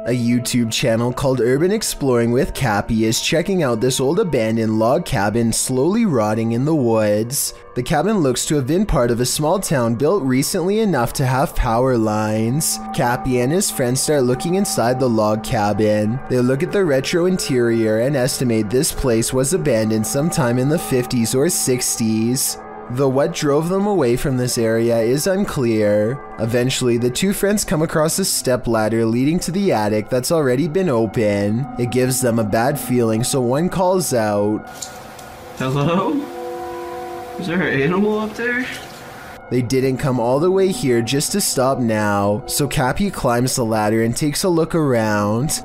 A YouTube channel called Urban Exploring with Cappy is checking out this old abandoned log cabin slowly rotting in the woods. The cabin looks to have been part of a small town built recently enough to have power lines. Cappy and his friends start looking inside the log cabin. They look at the retro interior and estimate this place was abandoned sometime in the 50s or 60s. Though what drove them away from this area is unclear. Eventually, the two friends come across a step ladder leading to the attic that's already been open. It gives them a bad feeling, so one calls out, "Hello? Is there an animal up there?" They didn't come all the way here just to stop now, so Cappy climbs the ladder and takes a look around.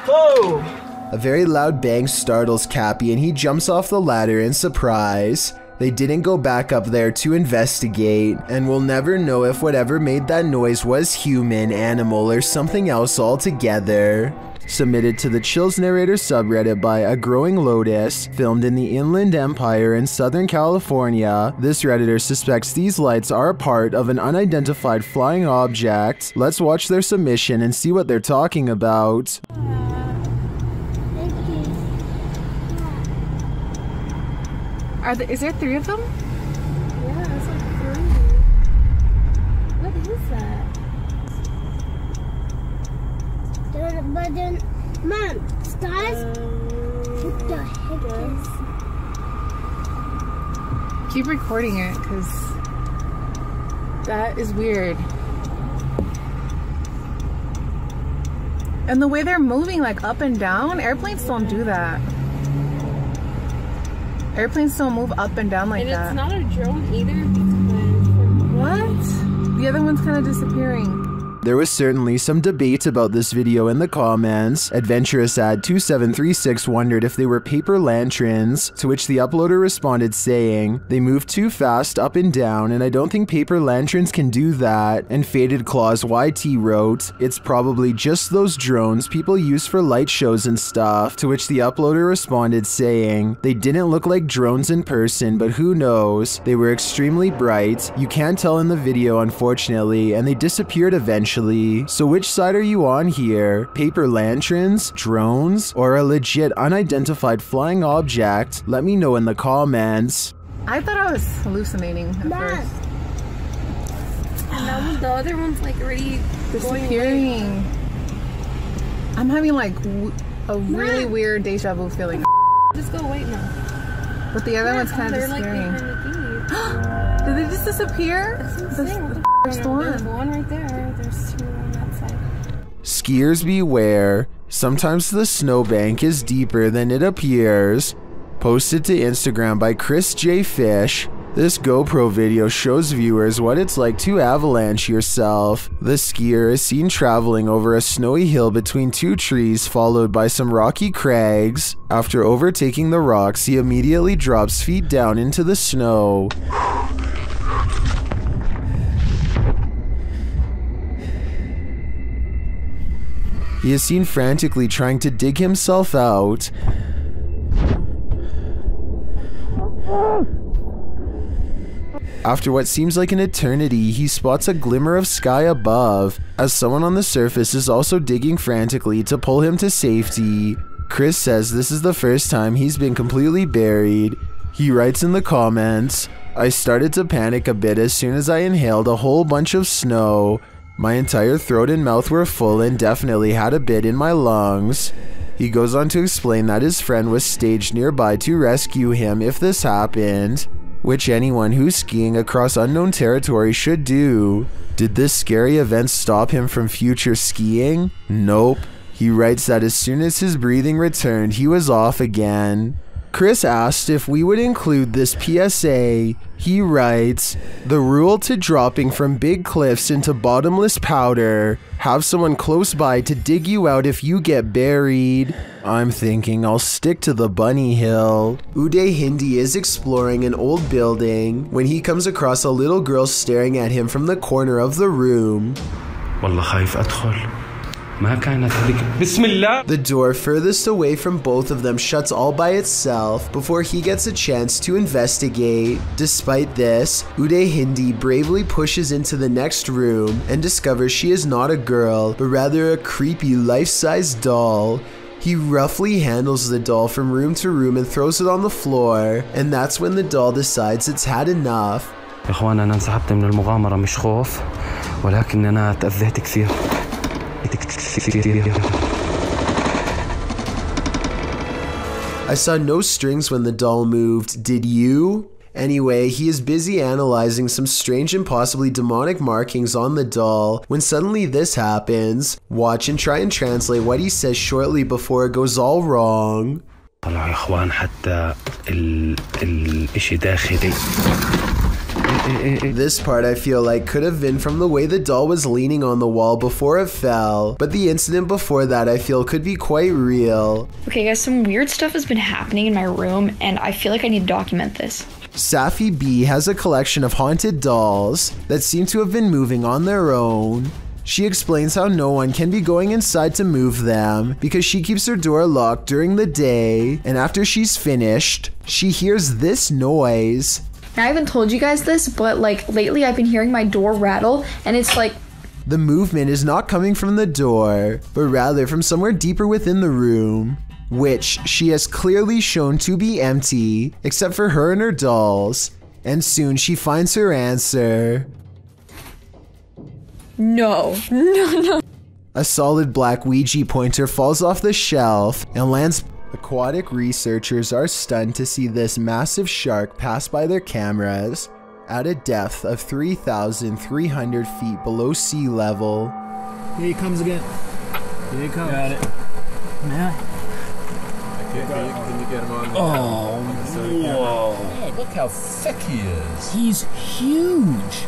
Whoa! A very loud bang startles Cappy and he jumps off the ladder in surprise. They didn't go back up there to investigate, and we'll never know if whatever made that noise was human, animal, or something else altogether. Submitted to the Chills Narrator subreddit by A Growing Lotus, filmed in the Inland Empire in Southern California, this redditor suspects these lights are a part of an unidentified flying object. Let's watch their submission and see what they're talking about. Is there 3 of them? Yeah, it's like 3. What is that? But then, Mom, stars? What the heck is? Keep recording it, because that is weird. And the way they're moving, like up and down, airplanes don't do that. Airplanes don't move up and down like that. And it's not a drone either. What? The other one's kind of disappearing. There was certainly some debate about this video in the comments. Adventurous ad 2736 wondered if they were paper lanterns, to which the uploader responded saying, "They move too fast up and down and I don't think paper lanterns can do that." And Faded Claws YT wrote, "It's probably just those drones people use for light shows and stuff," to which the uploader responded saying, "They didn't look like drones in person, but who knows? They were extremely bright. You can't tell in the video unfortunately, and they disappeared eventually. So which side are you on here? Paper lanterns, drones, or a legit unidentified flying object? Let me know in the comments." I thought I was hallucinating at first. And now the other one's like already disappearing. I'm having like a really weird deja vu feeling. Just go away now. But the other one's kind of disappearing. Did they just disappear? That's insane. There's one right there. There's 2 on that side. Skiers beware. Sometimes the snowbank is deeper than it appears. Posted to Instagram by Chris J. Fish. This GoPro video shows viewers what it's like to avalanche yourself. The skier is seen traveling over a snowy hill between 2 trees followed by some rocky crags. After overtaking the rocks, he immediately drops feet down into the snow. He is seen frantically trying to dig himself out. After what seems like an eternity, he spots a glimmer of sky above, as someone on the surface is also digging frantically to pull him to safety. Chris says this is the first time he's been completely buried. He writes in the comments, "I started to panic a bit as soon as I inhaled a whole bunch of snow. My entire throat and mouth were full and definitely had a bit in my lungs." He goes on to explain that his friend was staged nearby to rescue him if this happened, which anyone who's skiing across unknown territory should do. Did this scary event stop him from future skiing? Nope. He writes that as soon as his breathing returned, he was off again. Chris asked if we would include this PSA. He writes, "The rule to dropping from big cliffs into bottomless powder. Have someone close by to dig you out if you get buried." I'm thinking I'll stick to the bunny hill. Uday Hindi is exploring an old building when he comes across a little girl staring at him from the corner of the room. والله خايف أدخل. The door furthest away from both of them shuts all by itself before he gets a chance to investigate. Despite this, Uday Hindi bravely pushes into the next room and discovers she is not a girl, but rather a creepy life-size doll. He roughly handles the doll from room to room and throws it on the floor, and that's when the doll decides it's had enough. يا اخوان انا انسحبت من المغامرة مش خوف ولكن انا تأذيت كثير. I saw no strings when the doll moved, did you? Anyway, he is busy analyzing some strange and possibly demonic markings on the doll when suddenly this happens. Watch and try and translate what he says shortly before it goes all wrong. طلعوا يا اخوان حتى الاشي داخلي. This part I feel like could have been from the way the doll was leaning on the wall before it fell, but the incident before that I feel could be quite real. Okay guys, some weird stuff has been happening in my room and I feel like I need to document this. Safi B has a collection of haunted dolls that seem to have been moving on their own. She explains how no one can be going inside to move them because she keeps her door locked during the day, and after she's finished, she hears this noise. I haven't told you guys this, but like lately I've been hearing my door rattle and it's like... The movement is not coming from the door, but rather from somewhere deeper within the room, which she has clearly shown to be empty, except for her and her dolls, and soon she finds her answer. No. A solid black Ouija pointer falls off the shelf and lands. Aquatic researchers are stunned to see this massive shark pass by their cameras at a depth of 3,300 feet below sea level. Here he comes again. Here he comes. Got it. Now. Can you get him on? Oh, whoa. God, look how thick he is. He's huge.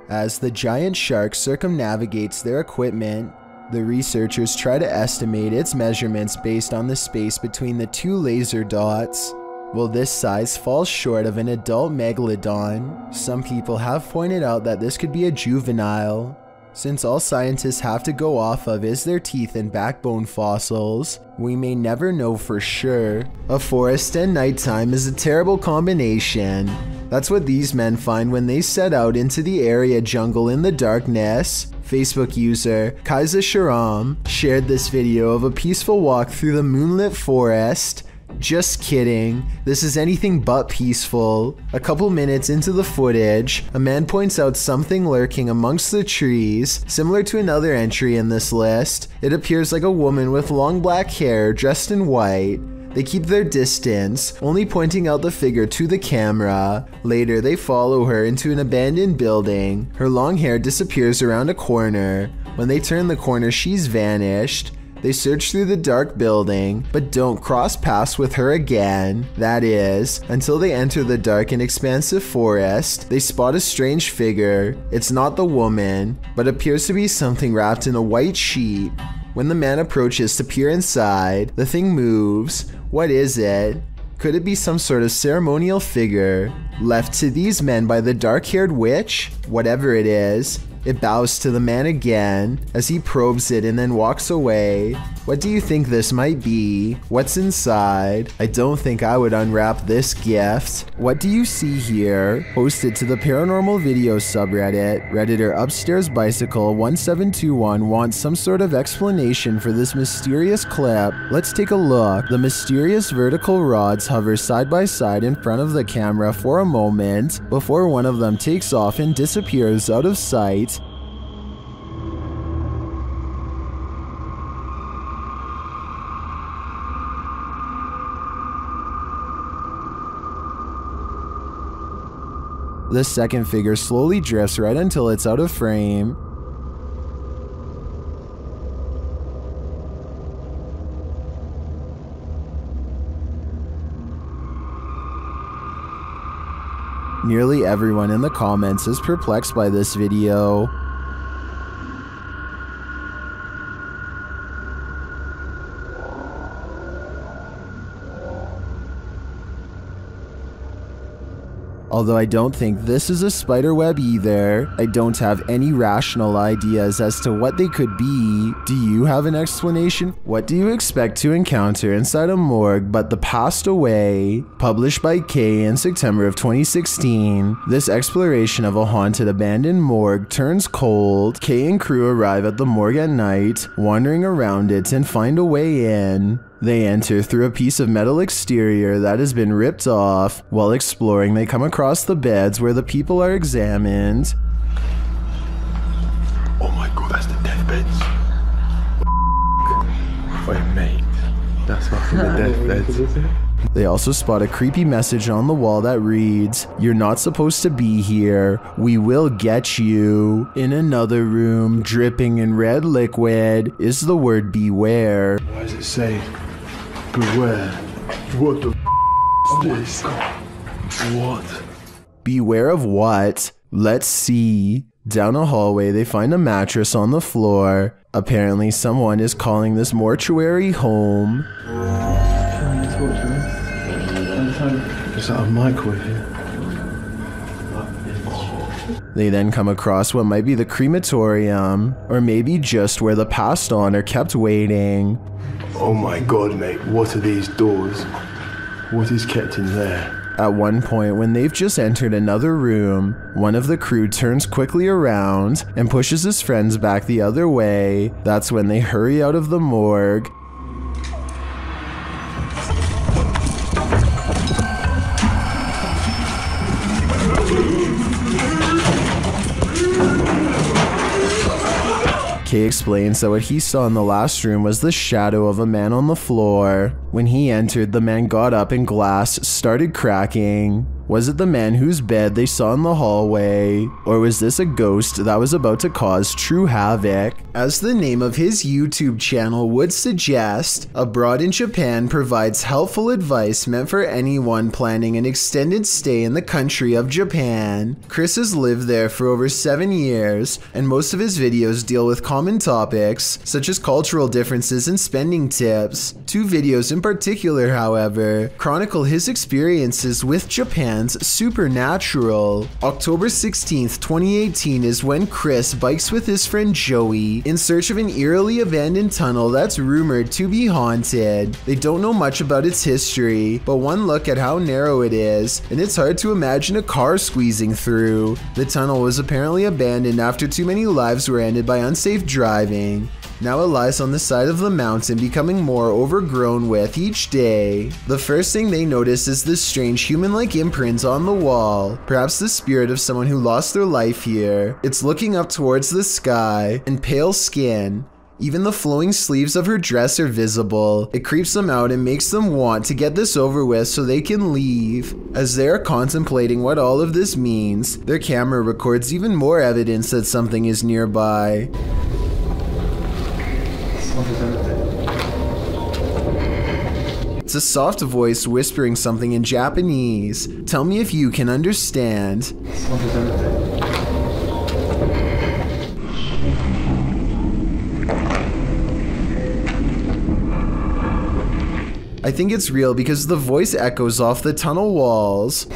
As the giant shark circumnavigates their equipment, the researchers try to estimate its measurements based on the space between the two laser dots. While this size falls short of an adult megalodon, some people have pointed out that this could be a juvenile. Since all scientists have to go off of is their teeth and backbone fossils, we may never know for sure. A forest and nighttime is a terrible combination. That's what these men find when they set out into the area jungle in the darkness. Facebook user Kaiser Sharam shared this video of a peaceful walk through the moonlit forest. Just kidding, this is anything but peaceful. A couple minutes into the footage, a man points out something lurking amongst the trees, similar to another entry in this list. It appears like a woman with long black hair dressed in white. They keep their distance, only pointing out the figure to the camera. Later, they follow her into an abandoned building. Her long hair disappears around a corner. When they turn the corner, she's vanished. They search through the dark building, but don't cross paths with her again. That is, until they enter the dark and expansive forest, they spot a strange figure. It's not the woman, but appears to be something wrapped in a white sheet. When the man approaches to peer inside, the thing moves. What is it? Could it be some sort of ceremonial figure left to these men by the dark-haired witch? Whatever it is, it bows to the man again as he probes it and then walks away. What do you think this might be? What's inside? I don't think I would unwrap this gift. What do you see here? Posted to the paranormal video subreddit, Redditor Upstairs Bicycle 1721 wants some sort of explanation for this mysterious clip. Let's take a look. The mysterious vertical rods hover side by side in front of the camera for a moment before one of them takes off and disappears out of sight. The second figure slowly drifts right until it's out of frame. Nearly everyone in the comments is perplexed by this video. Although I don't think this is a spider web either. I don't have any rational ideas as to what they could be. Do you have an explanation? What do you expect to encounter inside a morgue but the Passed Away? Published by Kay in September of 2016. This exploration of a haunted abandoned morgue turns cold. Kay and crew arrive at the morgue at night, wandering around it and find a way in. They enter through a piece of metal exterior that has been ripped off. While exploring, they come across the beds where the people are examined. Oh my god, that's the death beds. Wait, mate. That's fucking the death beds. They also spot a creepy message on the wall that reads, "You're not supposed to be here. We will get you." In another room, dripping in red liquid, is the word beware. Why does it say beware? What the is this? What? Beware of what? Let's see. Down a hallway, they find a mattress on the floor. Apparently, someone is calling this mortuary home. Is that a microwave here? They then come across what might be the crematorium, or maybe just where the passed on are kept waiting. Oh my god, mate, what are these doors? What is kept in there? At one point, when they've just entered another room, one of the crew turns quickly around and pushes his friends back the other way. That's when they hurry out of the morgue. Kay explains that what he saw in the last room was the shadow of a man on the floor. When he entered, the man got up and glass started cracking. Was it the man whose bed they saw in the hallway? Or was this a ghost that was about to cause true havoc? As the name of his YouTube channel would suggest, Abroad in Japan provides helpful advice meant for anyone planning an extended stay in the country of Japan. Chris has lived there for over 7 years, and most of his videos deal with common topics, such as cultural differences and spending tips. 2 videos in particular, however, chronicle his experiences with Japan's supernatural. October 16th, 2018 is when Chris bikes with his friend Joey in search of an eerily abandoned tunnel that's rumored to be haunted. They don't know much about its history, but one look at how narrow it is, and it's hard to imagine a car squeezing through. The tunnel was apparently abandoned after too many lives were ended by unsafe driving. Now it lies on the side of the mountain, becoming more overgrown with each day. The first thing they notice is this strange human-like imprint on the wall, perhaps the spirit of someone who lost their life here. It's looking up towards the sky, and pale skin. Even the flowing sleeves of her dress are visible. It creeps them out and makes them want to get this over with so they can leave. As they are contemplating what all of this means, their camera records even more evidence that something is nearby. It's a soft voice whispering something in Japanese. Tell me if you can understand. I think it's real because the voice echoes off the tunnel walls.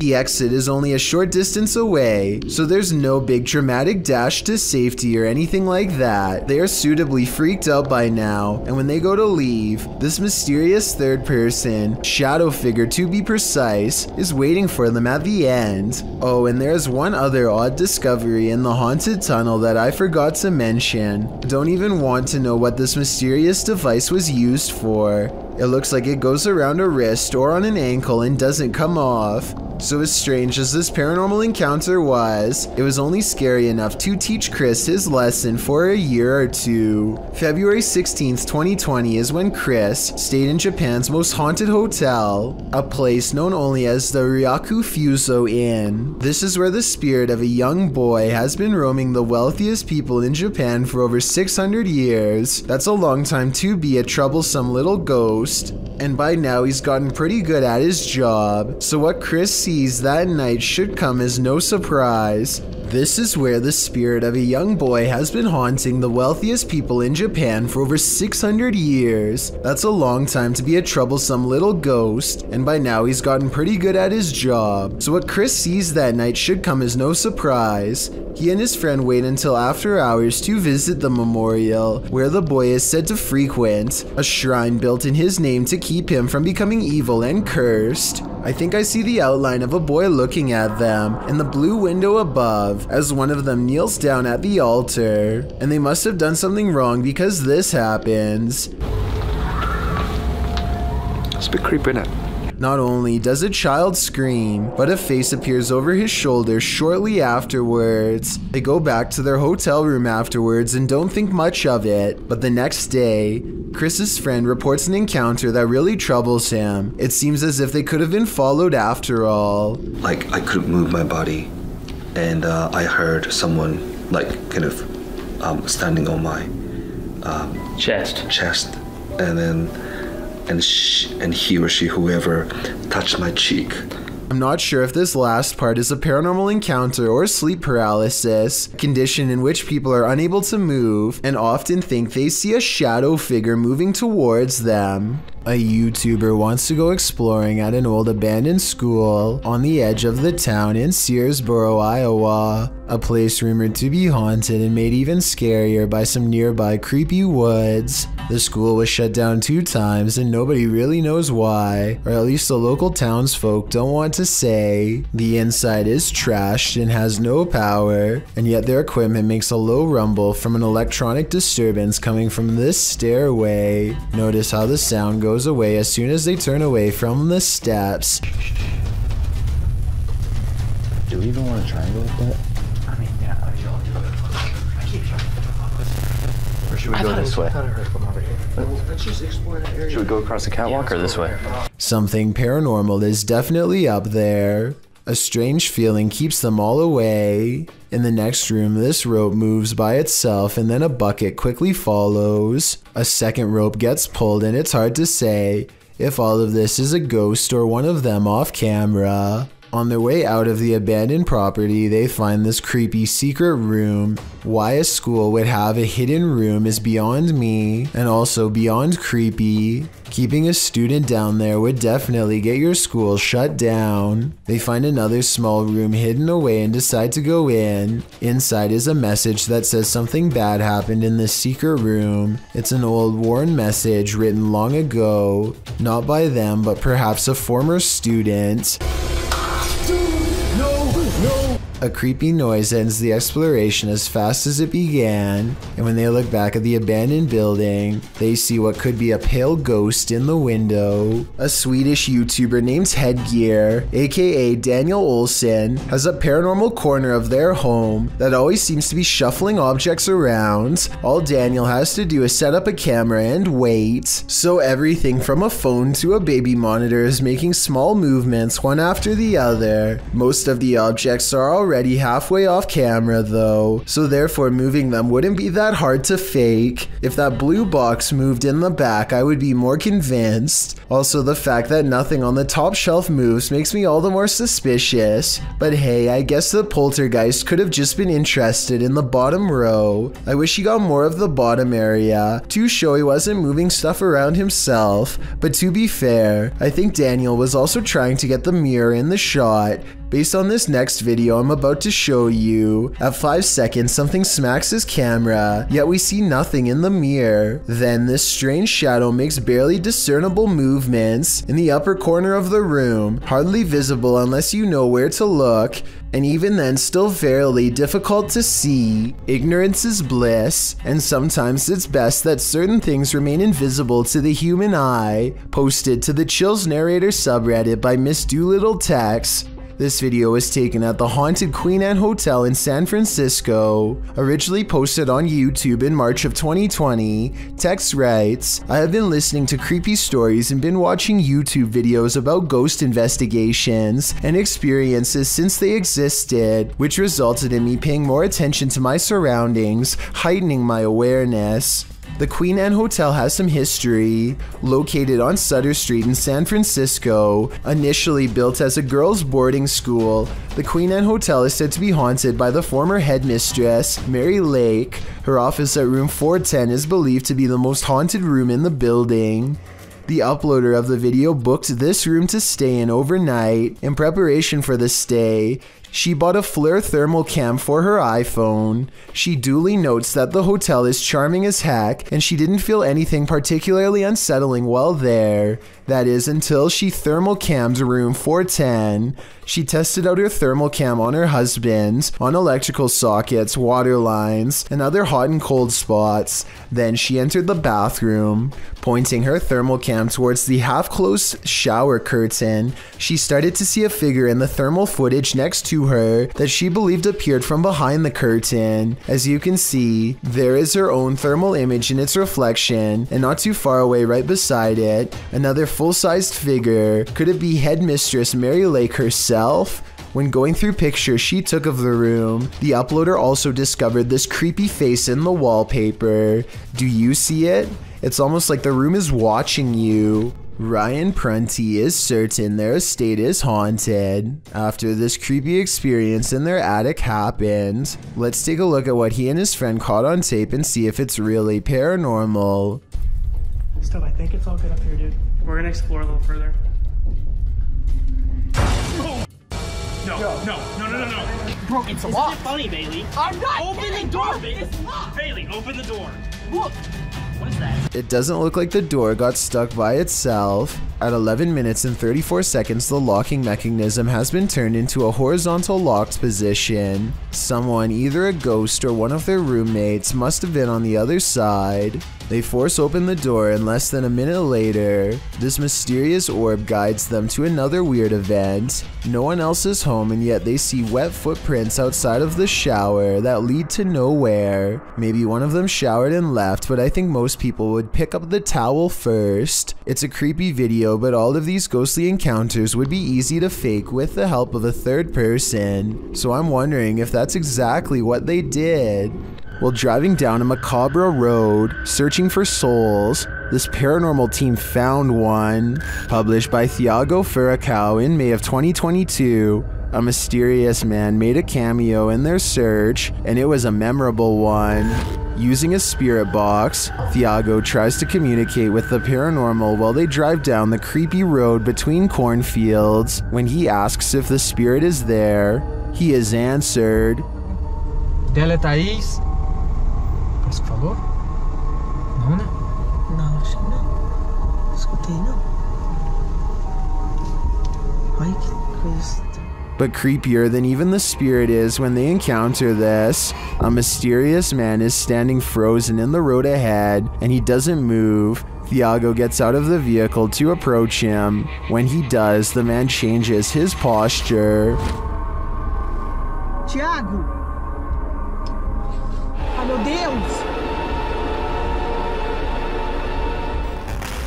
The exit is only a short distance away, so there's no big dramatic dash to safety or anything like that. They are suitably freaked out by now, and when they go to leave, this mysterious third person, shadow figure to be precise, is waiting for them at the end. Oh, and there's one other odd discovery in the haunted tunnel that I forgot to mention. Don't even want to know what this mysterious device was used for. It looks like it goes around a wrist or on an ankle and doesn't come off. So as strange as this paranormal encounter was, it was only scary enough to teach Chris his lesson for a year or two. February 16th, 2020 is when Chris stayed in Japan's most haunted hotel, a place known only as the Ryaku Fuso Inn. This is where the spirit of a young boy has been roaming the wealthiest people in Japan for over 600 years. That's a long time to be a troublesome little ghost, and by now he's gotten pretty good at his job. So what Chris sees that night should come as no surprise. This is where the spirit of a young boy has been haunting the wealthiest people in Japan for over 600 years. That's a long time to be a troublesome little ghost, and by now he's gotten pretty good at his job. So what Chris sees that night should come as no surprise. He and his friend wait until after hours to visit the memorial, where the boy is said to frequent, a shrine built in his name to keep him from becoming evil and cursed. I think I see the outline of a boy looking at them in the blue window above as one of them kneels down at the altar, and they must have done something wrong because this happens. It's a bit creepy, isn't it? Not only does a child scream, but a face appears over his shoulder shortly afterwards. They go back to their hotel room afterwards and don't think much of it, but the next day, Chris's friend reports an encounter that really troubles him. It seems as if they could have been followed after all. Like, I couldn't move my body, and I heard someone, like, kind of standing on my chest, and then and he or she, whoever, touched my cheek. I'm not sure if this last part is a paranormal encounter or sleep paralysis, a condition in which people are unable to move and often think they see a shadow figure moving towards them. A YouTuber wants to go exploring at an old abandoned school on the edge of the town in Searsboro, Iowa, a place rumored to be haunted and made even scarier by some nearby creepy woods. The school was shut down 2 times and nobody really knows why, or at least the local townsfolk don't want to say. The inside is trashed and has no power, and yet their equipment makes a low rumble from an electronic disturbance coming from this stairway. Notice how the sound goes away as soon as they turn away from the steps. Do we even want to triangle like that? I mean, yeah. Or should we go this way? Let's just explore that area. Should we go across the catwalk or this way? Something paranormal is definitely up there. A strange feeling keeps them all away. In the next room, this rope moves by itself and then a bucket quickly follows. A second rope gets pulled and it's hard to say if all of this is a ghost or one of them off camera. On their way out of the abandoned property, they find this creepy secret room. Why a school would have a hidden room is beyond me, and also beyond creepy. Keeping a student down there would definitely get your school shut down. They find another small room hidden away and decide to go in. Inside is a message that says something bad happened in this secret room. It's an old worn message written long ago, not by them, but perhaps a former student. A creepy noise ends the exploration as fast as it began, and when they look back at the abandoned building, they see what could be a pale ghost in the window. A Swedish YouTuber named Headgear, aka Daniel Olsen, has a paranormal corner of their home that always seems to be shuffling objects around. All Daniel has to do is set up a camera and wait. So everything from a phone to a baby monitor is making small movements one after the other. Most of the objects are already halfway off camera though, so therefore moving them wouldn't be that hard to fake. If that blue box moved in the back, I would be more convinced. Also, the fact that nothing on the top shelf moves makes me all the more suspicious. But hey, I guess the poltergeist could have just been interested in the bottom row. I wish he got more of the bottom area to show he wasn't moving stuff around himself, but to be fair, I think Daniel was also trying to get the mirror in the shot. Based on this next video I'm about to show you, at 5 seconds something smacks his camera, yet we see nothing in the mirror. Then this strange shadow makes barely discernible movements in the upper corner of the room, hardly visible unless you know where to look, and even then still fairly difficult to see. Ignorance is bliss, and sometimes it's best that certain things remain invisible to the human eye. Posted to the Chills Narrator subreddit by Miss Doolittle Tex. This video was taken at the haunted Queen Anne Hotel in San Francisco. Originally posted on YouTube in March of 2020, Tex writes, "I have been listening to creepy stories and been watching YouTube videos about ghost investigations and experiences since they existed, which resulted in me paying more attention to my surroundings, heightening my awareness. The Queen Anne Hotel has some history. Located on Sutter Street in San Francisco, initially built as a girls' boarding school, the Queen Anne Hotel is said to be haunted by the former headmistress, Mary Lake. Her office at room 410 is believed to be the most haunted room in the building. The uploader of the video booked this room to stay in overnight. In preparation for the stay, she bought a FLIR thermal cam for her iPhone. She duly notes that the hotel is charming as heck, and she didn't feel anything particularly unsettling while there. That is, until she thermal cammed room 410. She tested out her thermal cam on her husband, on electrical sockets, water lines, and other hot and cold spots. Then she entered the bathroom. Pointing her thermal cam towards the half-closed shower curtain, she started to see a figure in the thermal footage next to her that she believed appeared from behind the curtain. As you can see, there is her own thermal image in its reflection, and not too far away right beside it, another full-sized figure. Could it be headmistress Mary Lake herself? When going through pictures she took of the room, the uploader also discovered this creepy face in the wallpaper. Do you see it? It's almost like the room is watching you. Ryan Prunty is certain their estate is haunted after this creepy experience in their attic happened. Let's take a look at what he and his friend caught on tape and see if it's really paranormal. Stop, I think it's all good up here, dude. We're gonna explore a little further. No. Bro, it's locked. Isn't it funny, Bailey? I'm not Open the door, Bailey. It's locked. Bailey, open the door. Look. What is that? It doesn't look like the door got stuck by itself. At 11 minutes and 34 seconds, the locking mechanism has been turned into a horizontal locked position. Someone, either a ghost or one of their roommates, must have been on the other side. They force open the door, and less than a minute later, this mysterious orb guides them to another weird event. No one else is home, and yet they see wet footprints outside of the shower that lead to nowhere. Maybe one of them showered and left, but I think most people would pick up the towel first. It's a creepy video, but all of these ghostly encounters would be easy to fake with the help of a third person. So I'm wondering if that's exactly what they did. While driving down a macabre road, searching for souls, this paranormal team found one. Published by Thiago Furacao in May of 2022, a mysterious man made a cameo in their search, and it was a memorable one. Using a spirit box, Thiago tries to communicate with the paranormal while they drive down the creepy road between cornfields. When he asks if the spirit is there, he is answered. Dela Thaís. Você falou? Não, né? Não, acho que não. Escutei, não. Ai, que coisa. But creepier than even the spirit is when they encounter this, a mysterious man is standing frozen in the road ahead, and he doesn't move. Thiago gets out of the vehicle to approach him. When he does, the man changes his posture. Thiago! Ai, meu Deus!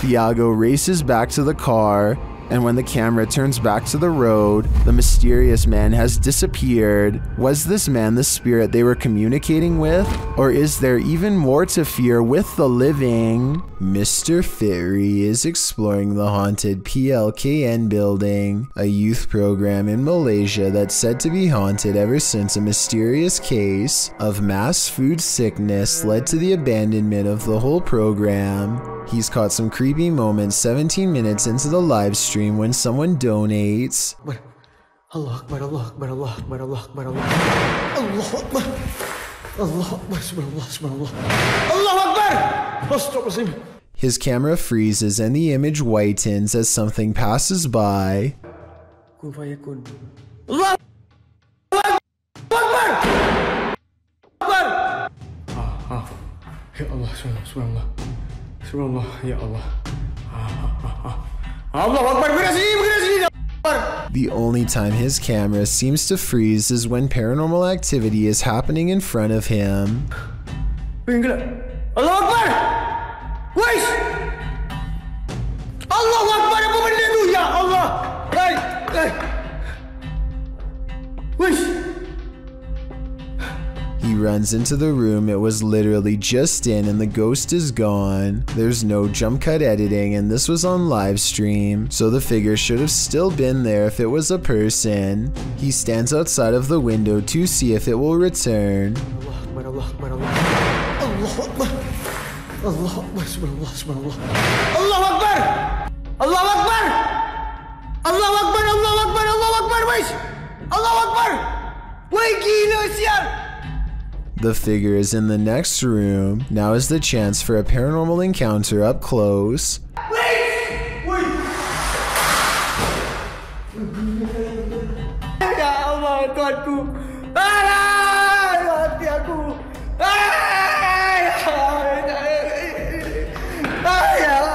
Thiago races back to the car, and when the camera turns back to the road, the mysterious man has disappeared. Was this man the spirit they were communicating with? Or is there even more to fear with the living? Mr. Fitry is exploring the haunted PLKN building, a youth program in Malaysia that's said to be haunted ever since a mysterious case of mass food sickness led to the abandonment of the whole program. He's caught some creepy moments 17 minutes into the live stream when someone donates. Allah Akbar, Allah Akbar, Allah Akbar, Allah Akbar, Allah Akbar, Allah Akbar, subhanallah, subhanallah, Allah Akbar! His camera freezes and the image whitens as something passes by. Allah Akbar! Ya Allah, subhanallah. Subhanallah, ya Allah. Allah Akbar, the only time his camera seems to freeze is when paranormal activity is happening in front of him. Allah Akbar! Wais! Allah Akbar, apa benda tu? Ya Allah! Wais! He runs into the room it was literally just in and the ghost is gone. There's no jump cut editing and this was on live stream, so the figure should have still been there if it was a person. He stands outside of the window to see if it will return. Allah Akbar, Allah Akbar, subhanallah, subhanallah. Allah Akbar! Allah Akbar! Allah Akbar, Allah Akbar, Allah Akbar, wait! Allah Akbar! Wait, gila siya! The figure is in the next room. Now is the chance for a paranormal encounter up close. Wait! Wait! Ya Allah, Tuhanku! Hati aku!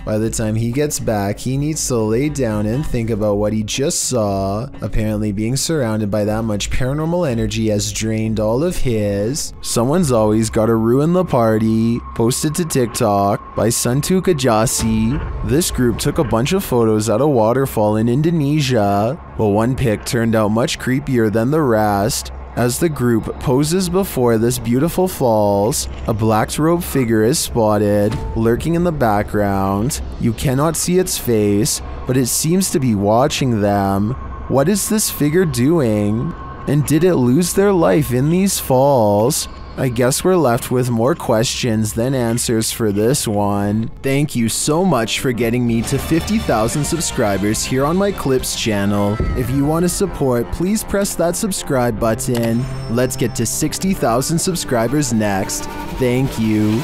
By the time he gets back, he needs to lay down and think about what he just saw. Apparently being surrounded by that much paranormal energy has drained all of his. Someone's always gotta ruin the party. Posted to TikTok by Suntu Kajasi. This group took a bunch of photos at a waterfall in Indonesia. Well, one pic turned out much creepier than the rest. As the group poses before this beautiful falls, a black-robed figure is spotted, lurking in the background. You cannot see its face, but it seems to be watching them. What is this figure doing? And did it lose their life in these falls? I guess we're left with more questions than answers for this one. Thank you so much for getting me to 50,000 subscribers here on my Clips channel. If you want to support, please press that subscribe button. Let's get to 60,000 subscribers next. Thank you.